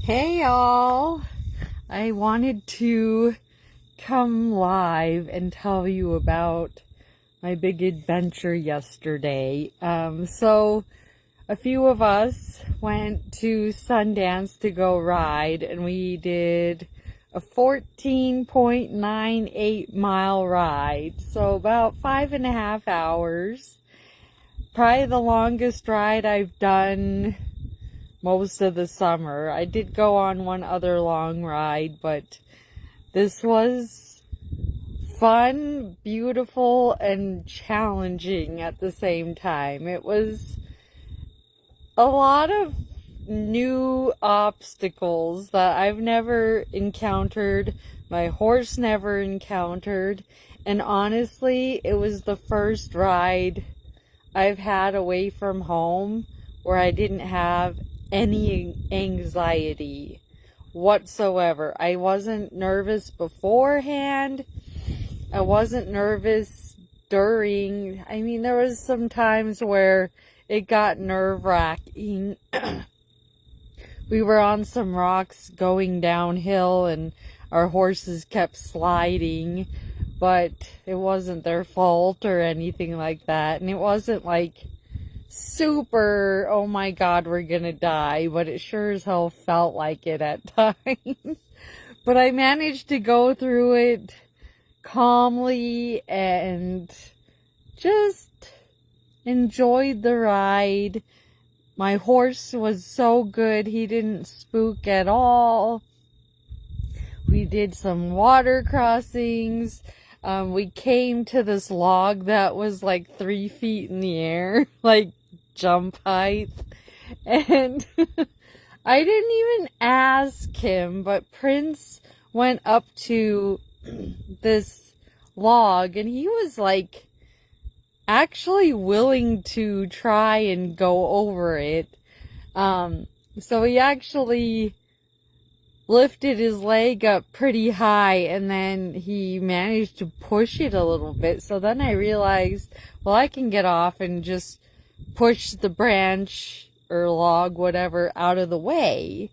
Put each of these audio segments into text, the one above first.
Hey y'all! I wanted to come live and tell you about my big adventure yesterday. So a few of us went to Sundance to go ride, and we did a 14.98 mile ride. So about 5.5 hours. Probably the longest ride I've done most of the summer. I did go on one other long ride, but this was fun, beautiful, and challenging at the same time. It was a lot of new obstacles that I've never encountered, my horse never encountered, and honestly, it was the first ride I've had away from home where I didn't have any anxiety whatsoever. I wasn't nervous beforehand. I wasn't nervous during. I mean, there was some times where it got nerve-wracking. We were on some rocks going downhill and our horses kept sliding, but it wasn't their fault or anything like that. And it wasn't like super, oh my god, we're gonna die, but it sure as hell felt like it at times. But I managed to go through it calmly and just enjoyed the ride. My horse was so good, he didn't spook at all. We did some water crossings. We came to this log that was like 3 feet in the air, like jump height. And I didn't even ask him, but Prince went up to this log and he was like actually willing to try and go over it. So he actually lifted his leg up pretty high and then he managed to push it a little bit. So then I realized, well, I can get off and just push the branch or log, whatever, out of the way.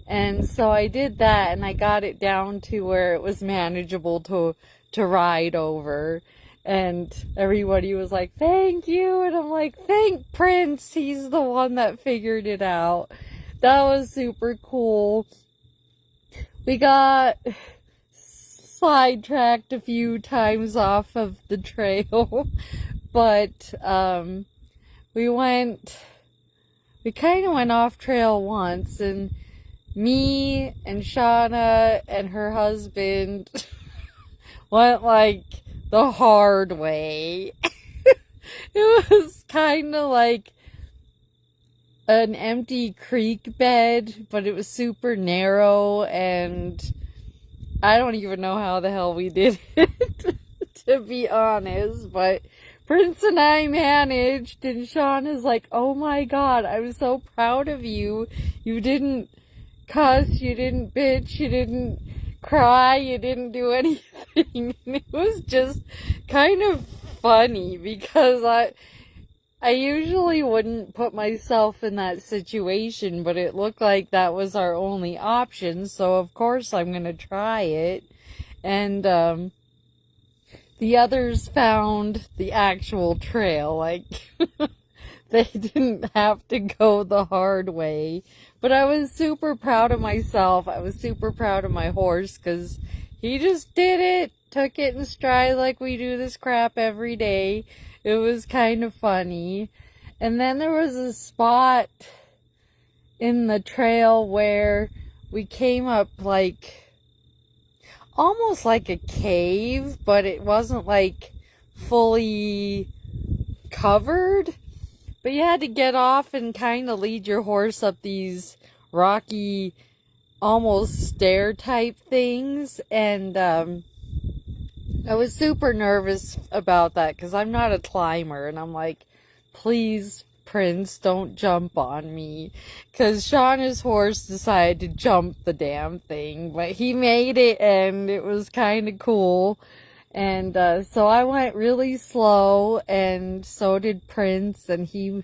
And so I did that and I got it down to where it was manageable to ride over. And everybody was like, thank you. And I'm like, thank Prince. He's the one that figured it out. That was super cool. We got sidetracked a few times off of the trail, but we kind of went off trail once, and me and Shauna and her husband went like the hard way. It was kind of like an empty creek bed, but it was super narrow, and I don't even know how the hell we did it, to be honest, but Prince and I managed, and Sean is like, oh my god, I'm so proud of you. You didn't cuss, you didn't bitch, you didn't cry, you didn't do anything. And it was just kind of funny because I usually wouldn't put myself in that situation, but it looked like that was our only option, so of course I'm gonna try it. And the others found the actual trail, like they didn't have to go the hard way. But I was super proud of myself. I was super proud of my horse because he just did it, took it in stride like we do this crap every day. It was kind of funny. And then there was a spot in the trail where we came up like almost like a cave, but it wasn't like fully covered. But you had to get off and kind of lead your horse up these rocky, almost stair type things. And I was super nervous about that because I'm not a climber, and I'm like, please, Prince, don't jump on me. Because Shauna's horse decided to jump the damn thing, but he made it, and it was kind of cool. And so I went really slow, and so did Prince, and he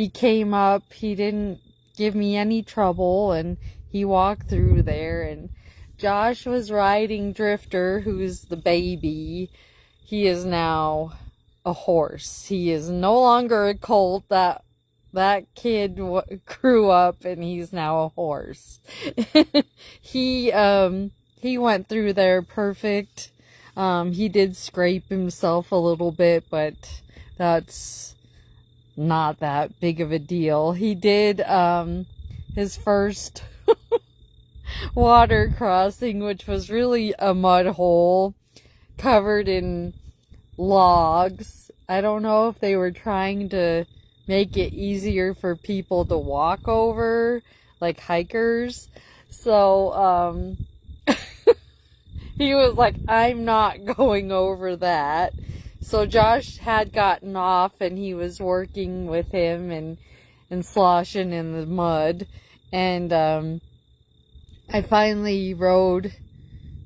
came up. He didn't give me any trouble, and he walked through there. And Josh was riding Drifter, who's the baby. He is now a horse. He is no longer a colt. That kid grew up, and he's now a horse. He went through there perfect. He did scrape himself a little bit, but that's not that big of a deal. He did his first water crossing, which was really a mud hole covered in logs. I don't know if they were trying to make it easier for people to walk over, like hikers. So he was like, I'm not going over that. So Josh had gotten off, and he was working with him and sloshing in the mud. And I finally rode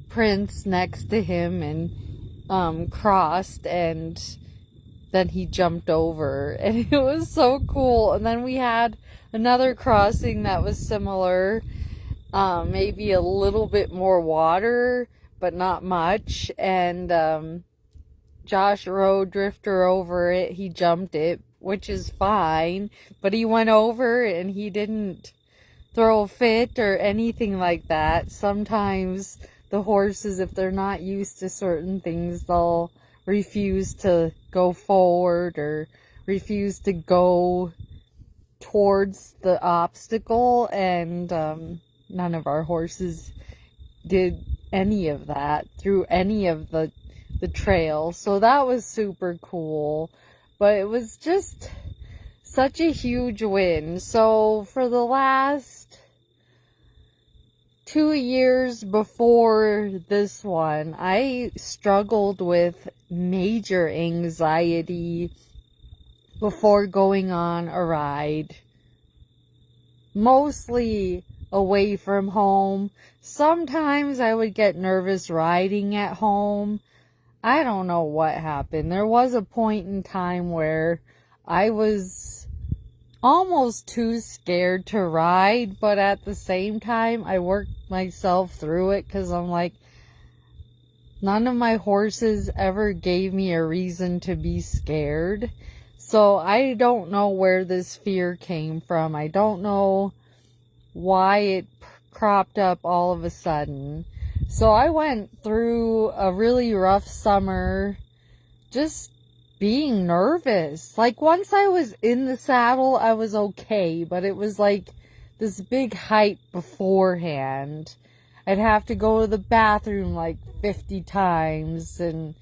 Prince next to him and crossed, and then he jumped over. And it was so cool. And then we had another crossing that was similar. Maybe a little bit more water, but not much. And Josh rode Drifter over it. He jumped it, which is fine, but he went over and he didn't throw a fit or anything like that. Sometimes the horses, if they're not used to certain things, they'll refuse to go forward or refuse to go towards the obstacle, and none of our horses did any of that through any of the trail. So that was super cool, but it was just such a huge win. So for the last 2 years before this one, I struggled with major anxiety before going on a ride, mostly away from home. Sometimes I would get nervous riding at home. I don't know what happened. There was a point in time where I was almost too scared to ride, but at the same time, I worked myself through it because I'm like, none of my horses ever gave me a reason to be scared. So I don't know where this fear came from. I don't know why it cropped up all of a sudden. So I went through a really rough summer just being nervous. Like, once I was in the saddle, I was okay, but it was like this big hype beforehand. I'd have to go to the bathroom like 50 times and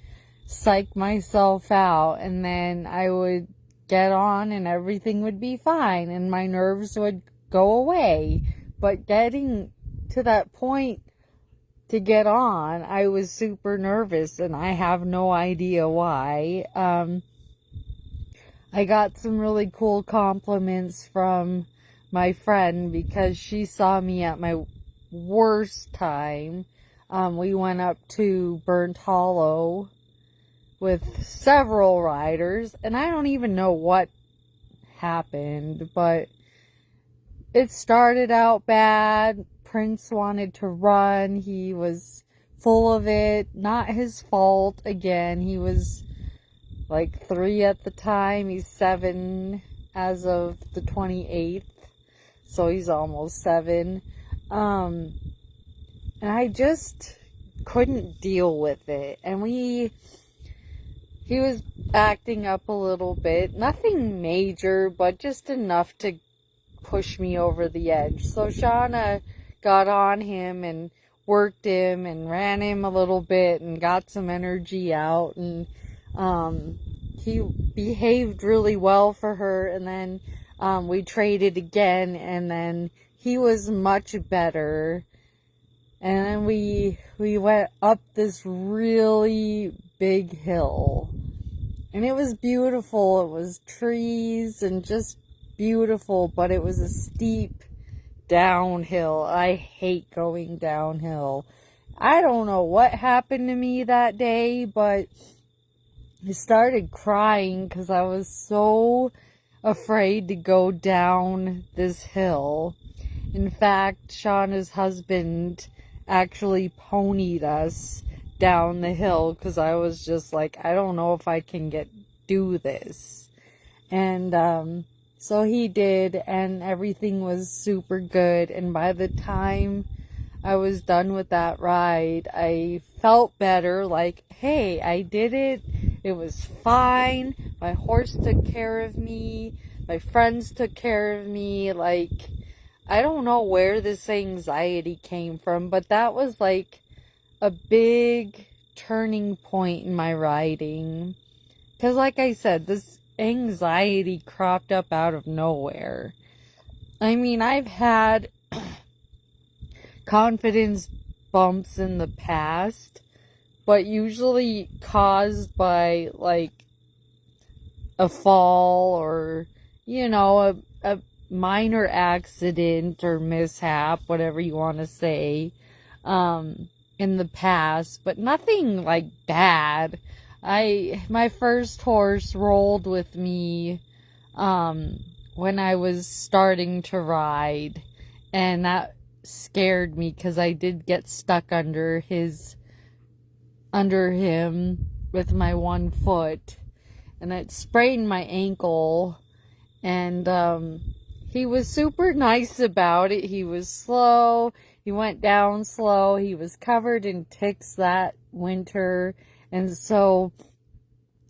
psych myself out, and then I would get on and everything would be fine and my nerves would go away. But getting to that point to get on, I was super nervous, and I have no idea why. I got some really cool compliments from my friend because she saw me at my worst time. We went up to Burnt Hollow with several riders, and I don't even know what happened, but it started out bad. Prince wanted to run. He was full of it. Not his fault. Again, he was like 3 at the time. He's 7 as of the 28th. So he's almost 7. And I just couldn't deal with it. And he was acting up a little bit. Nothing major, but just enough to push me over the edge. So Shauna got on him and worked him and ran him a little bit and got some energy out, and he behaved really well for her. And then we traded again, and then he was much better. And then we went up this really big hill, and it was beautiful. It was trees and just beautiful, but it was a steep downhill. I hate going downhill. I don't know what happened to me that day, but I started crying because I was so afraid to go down this hill. In fact, Shauna's husband actually ponied us down the hill because I was just like, I don't know if I can do this. And so he did, and everything was super good. And by the time I was done with that ride, I felt better, like, hey, I did it. It was fine. My horse took care of me. My friends took care of me. Like, I don't know where this anxiety came from, but that was like a big turning point in my riding. Because like I said, this anxiety cropped up out of nowhere. I mean, I've had confidence bumps in the past, but usually caused by like a fall or, you know, a minor accident or mishap, whatever you want to say, in the past, but nothing like bad. My first horse rolled with me, when I was starting to ride, and that scared me because I did get stuck under him with my one foot, and it sprained my ankle. And he was super nice about it. He was slow. He went down slow. He was covered in ticks that winter, and so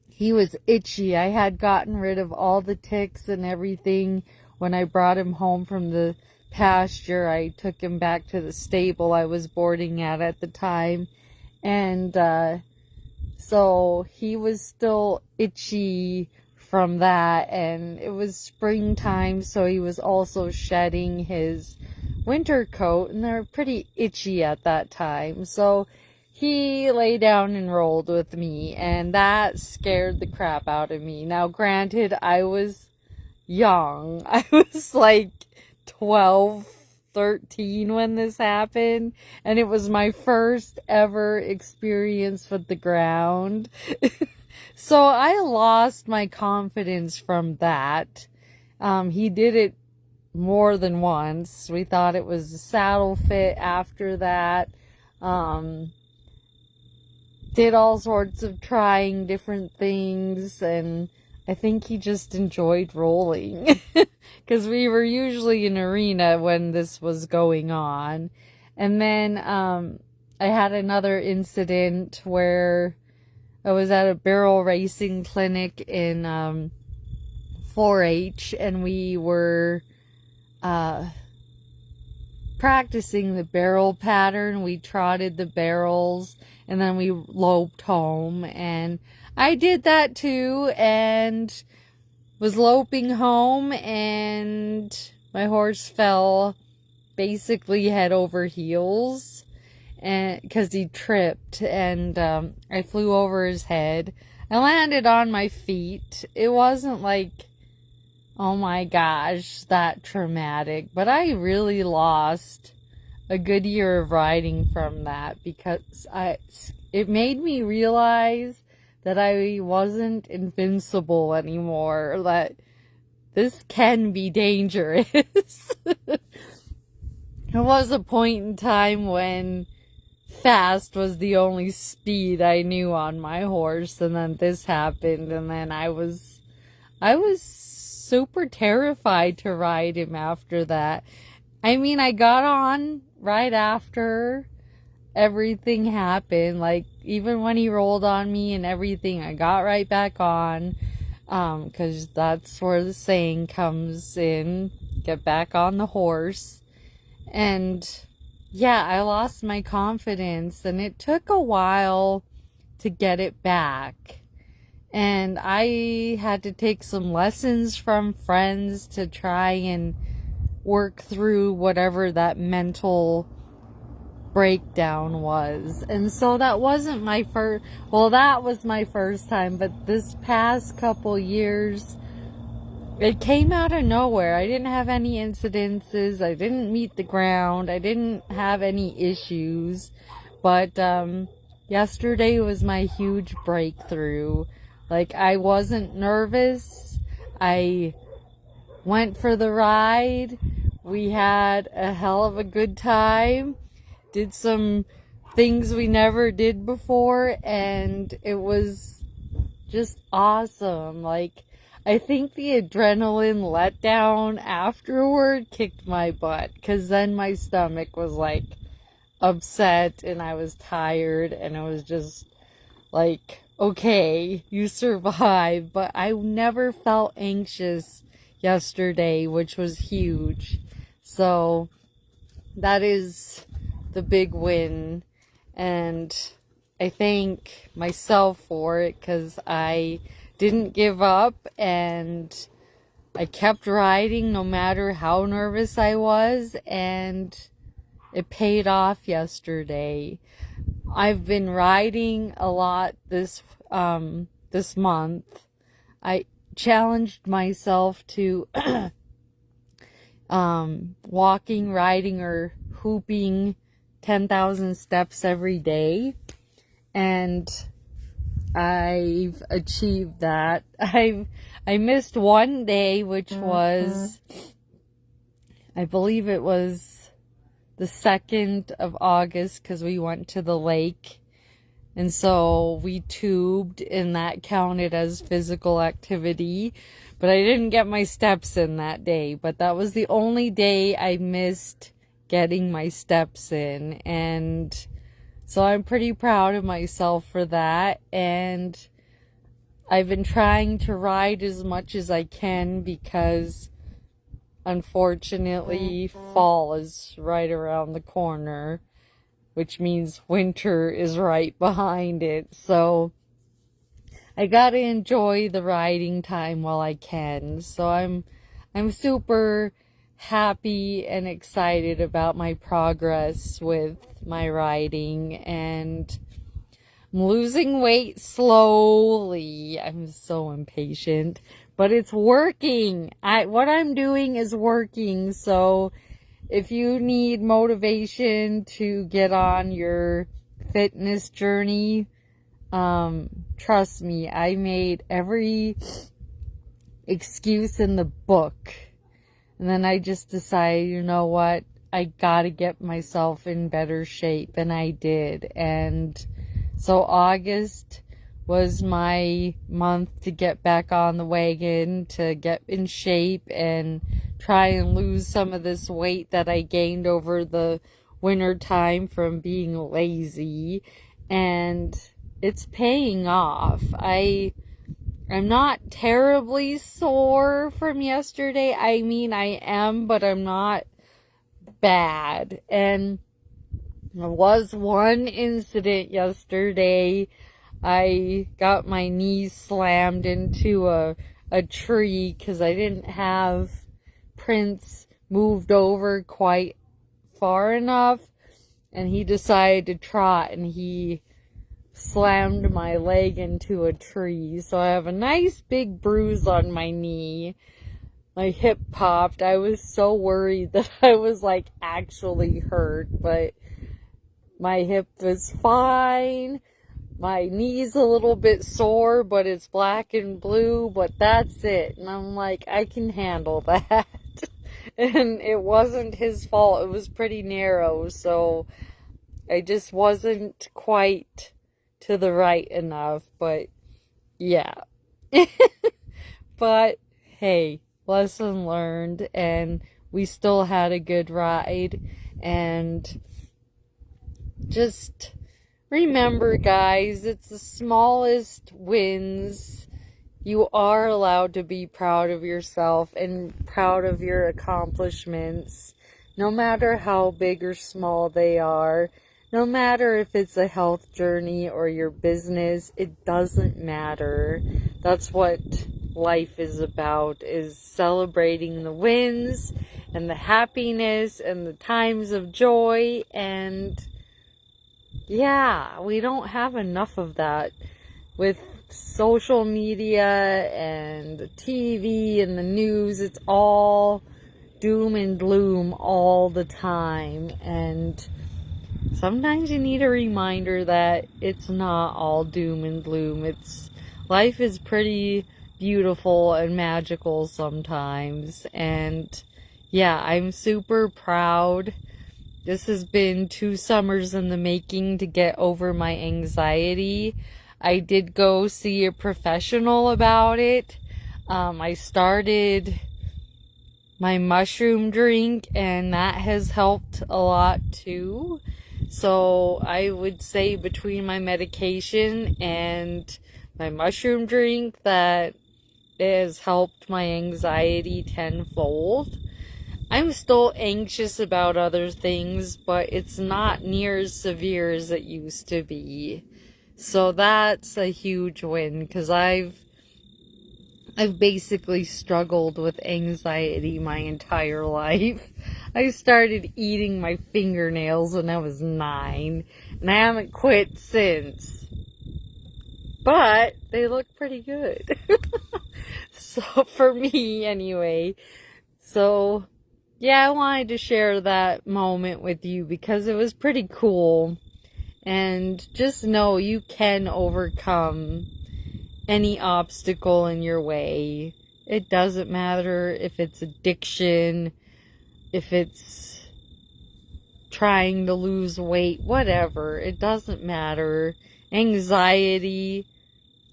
he was itchy. I had gotten rid of all the ticks and everything when I brought him home from the pasture. I took him back to the stable I was boarding at the time, and so he was still itchy from that, and it was springtime, so he was also shedding his winter coat, and they're pretty itchy at that time. So he lay down and rolled with me, and that scared the crap out of me. Now, granted, I was young. I was like 12, 13 when this happened, and it was my first ever experience with the ground. So I lost my confidence from that. He did it more than once. We thought it was a saddle fit after that. Did all sorts of trying different things, and I think he just enjoyed rolling because we were usually in arena when this was going on. And then I had another incident where I was at a barrel racing clinic in 4-H, and we were practicing the barrel pattern. We trotted the barrels, and then we loped home, and I did that too, and was loping home, and my horse fell basically head over heels, and because he tripped, and I flew over his head. I landed on my feet. It wasn't like, oh my gosh, that traumatic, but I really lost a good year of riding from that, because it made me realize that I wasn't invincible anymore, that this can be dangerous. There was a point in time when fast was the only speed I knew on my horse, and then this happened, and then I was super terrified to ride him after that. I mean, I got on right after everything happened, like even when he rolled on me and everything, I got right back on, because that's where the saying comes in, get back on the horse. And yeah, I lost my confidence, and it took a while to get it back. And I had to take some lessons from friends to try and work through whatever that mental breakdown was. And so that wasn't my first, well, that was my first time, but this past couple years, it came out of nowhere. I didn't have any incidences. I didn't meet the ground. I didn't have any issues. But yesterday was my huge breakthrough. Like, I wasn't nervous. I went for the ride. We had a hell of a good time. Did some things we never did before, and it was just awesome. Like, I think the adrenaline letdown afterward kicked my butt, because then my stomach was like upset and I was tired, and it was just like, okay, you survived. But I never felt anxious yesterday, which was huge. So that is the big win, and I thank myself for it, because I didn't give up and I kept riding no matter how nervous I was, and it paid off yesterday. I've been riding a lot this month. I challenged myself to walking, riding, or hooping 10,000 steps every day, and I've achieved that. I missed one day, which was, I believe it was the 2nd of August, because we went to the lake, and so we tubed, and that counted as physical activity. But I didn't get my steps in that day. But that was the only day I missed getting my steps in. And so I'm pretty proud of myself for that. And I've been trying to ride as much as I can, because unfortunately fall is right around the corner, which means winter is right behind it. So I gotta enjoy the riding time while I can. So I'm super happy and excited about my progress with my riding, and I'm losing weight slowly. I'm so impatient, but it's working. What I'm doing is working. So if you need motivation to get on your fitness journey, trust me, I made every excuse in the book. And then I just decided, you know what? I gotta get myself in better shape. And I did. And so August was my month to get back on the wagon, to get in shape and try and lose some of this weight that I gained over the winter time from being lazy. And it's paying off. I'm not terribly sore from yesterday. I mean, I am, but I'm not bad. And there was one incident yesterday. I got my knees slammed into a tree because I didn't have Prince moved over quite far enough, and he decided to trot, and he slammed my leg into a tree. So I have a nice big bruise on my knee. My hip popped. I was so worried that I was like actually hurt, but my hip was fine. My knee's a little bit sore, but it's black and blue, but that's it. And I'm like, I can handle that. And it wasn't his fault. It was pretty narrow, so I just wasn't quite to the right enough, but yeah. But hey, lesson learned, and we still had a good ride. And just remember, guys, it's the smallest wins. You are allowed to be proud of yourself and proud of your accomplishments, no matter how big or small they are. No matter if it's a health journey or your business, it doesn't matter. That's what life is about, is celebrating the wins and the happiness and the times of joy. And yeah, we don't have enough of that with social media and the TV and the news. It's all doom and gloom all the time, and sometimes you need a reminder that it's not all doom and gloom. Life is pretty beautiful and magical sometimes. And yeah, I'm super proud. This has been 2 summers in the making to get over my anxiety. I did go see a professional about it. I started my mushroom drink, and that has helped a lot too. So I would say between my medication and my mushroom drink that it has helped my anxiety tenfold. I'm still anxious about other things, but it's not near as severe as it used to be. So that's a huge win, because I've basically struggled with anxiety my entire life. I started eating my fingernails when I was 9, and I haven't quit since. But they look pretty good. So, for me anyway. So, yeah, I wanted to share that moment with you because it was pretty cool. And just know you can overcome any obstacle in your way. It doesn't matter if it's addiction, if it's trying to lose weight, whatever. It doesn't matter. Anxiety.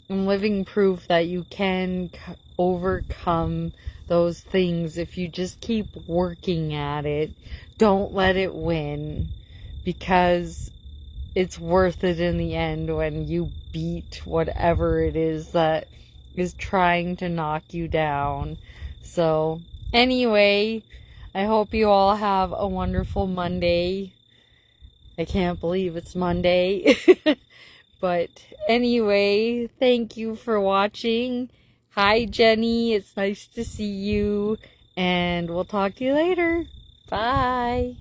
I'm living proof that you can overcome those things if you just keep working at it. Don't let it win, because it's worth it in the end when you beat whatever it is that is trying to knock you down. So, anyway, I hope you all have a wonderful Monday. I can't believe it's Monday. But anyway, thank you for watching. Hi, Jenny. It's nice to see you. And we'll talk to you later. Bye.